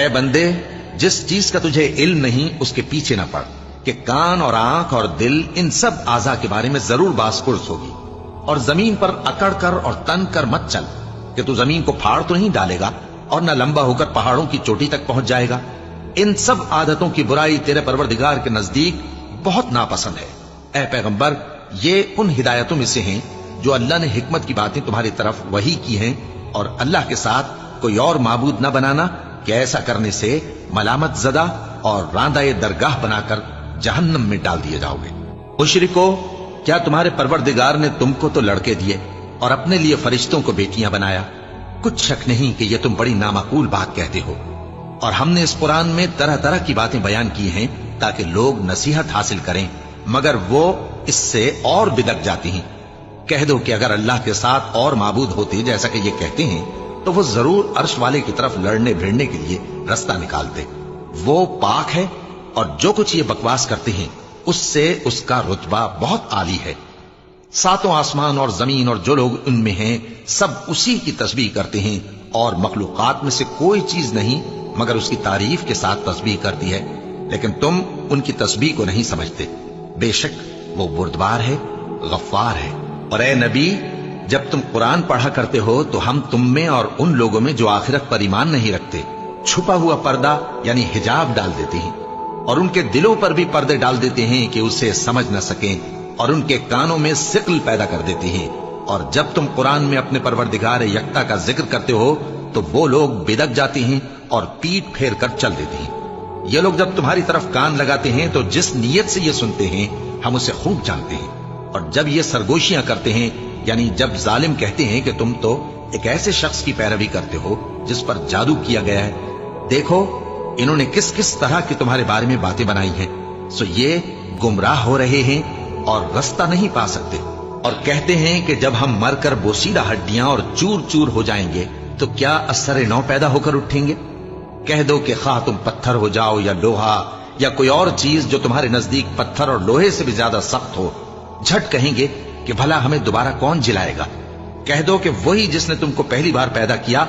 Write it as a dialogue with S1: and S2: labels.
S1: اے بندے، جس چیز کا تجھے علم نہیں اس کے پیچھے نہ پڑ، کہ کان اور آنکھ اور دل ان سب اعضاء کے بارے میں ضرور باس پرس ہوگی۔ اور زمین پر اکڑ کر اور تن کر مت چل، کہ تو زمین کو پھاڑ تو نہیں ڈالے گا اور نہ لمبا ہو کر پہاڑوں کی چوٹی تک پہنچ جائے گا۔ ان سب عادتوں کی برائی تیرے پروردگار کے نزدیک بہت ناپسند ہے۔ اے پیغمبر، یہ ان ہدایتوں میں سے ہیں جو اللہ نے حکمت کی باتیں تمہاری طرف وحی کی ہیں، اور اللہ کے ساتھ کوئی اور معبود نہ بنانا، کہ ایسا کرنے سے ملامت زدہ اور راندہ درگاہ بنا کر جہنم میں ڈال دیے جاؤ گے۔ مشرکو، کیا تمہارے پروردگار نے تم کو تو لڑکے دیے اور اپنے لیے فرشتوں کو بیٹیاں بنایا؟ کچھ شک نہیں کہ یہ تم بڑی نامعقول بات کہتے ہو، اور ہم نے اس قرآن میں طرح طرح کی باتیں بیان کی ہیں تاکہ لوگ نصیحت حاصل کریں، مگر وہ اس سے اور بدک جاتی ہیں۔ کہہ دو کہ اگر اللہ کے ساتھ اور معبود ہوتے جیسا کہ یہ کہتے ہیں تو وہ ضرور عرش والے کی طرف لڑنے بھیڑنے کے لیے رستہ نکالتے۔ وہ پاک ہے، اور جو کچھ یہ بکواس کرتے ہیں اس سے اس کا رتبہ بہت عالی ہے۔ ساتوں آسمان اور زمین اور جو لوگ ان میں ہیں سب اسی کی تسبیح کرتے ہیں، اور مخلوقات میں سے کوئی چیز نہیں مگر اس کی تعریف کے ساتھ تسبیح کرتی ہے، لیکن تم ان کی تسبیح کو نہیں سمجھتے۔ بے شک وہ بردبار ہے، غفار ہے۔ اور اے نبی، جب تم قرآن پڑھا کرتے ہو تو ہم تم میں اور ان لوگوں میں جو آخرت پر ایمان نہیں رکھتے چھپا ہوا پردہ یعنی حجاب ڈال دیتے ہیں، اور ان کے دلوں پر بھی پردے ڈال دیتے ہیں کہ اسے سمجھ نہ سکیں، اور ان کے کانوں میں ثقل پیدا کر دیتے ہیں۔ اور جب تم قرآن میں اپنے پروردگار یکتا کا ذکر کرتے ہو تو وہ لوگ بدک جاتے ہیں اور پیٹ پھیر کر چل دیتے ہیں۔ یہ لوگ جب تمہاری طرف کان لگاتے ہیں تو جس نیت سے یہ سنتے ہیں ہم اسے خوب جانتے ہیں، اور جب یہ سرگوشیاں کرتے ہیں یعنی جب ظالم کہتے ہیں کہ تم تو ایک ایسے شخص کی پیروی کرتے ہو جس پر جادو کیا گیا ہے، دیکھو انہوں نے کس کس طرح کی تمہارے بارے میں باتیں بنائی ہیں، سو یہ گمراہ ہو رہے ہیں اور رستہ نہیں پا سکتے۔ اور کہتے ہیں کہ جب ہم مر کر بوسیدہ ہڈیاں اور چور چور ہو جائیں گے تو کیا اثر نو پیدا ہو کر اٹھیں گے؟ کہہ دو کہ خواہ تم پتھر ہو جاؤ یا لوہا یا کوئی اور چیز جو تمہارے نزدیک پتھر اور لوہے سے بھی زیادہ سخت ہو، جھٹ کہیں گے کہ بھلا ہمیں دوبارہ کون جلائے گا؟ کہہ دو کہ وہی جس نے تم کو پہلی بار پیدا کیا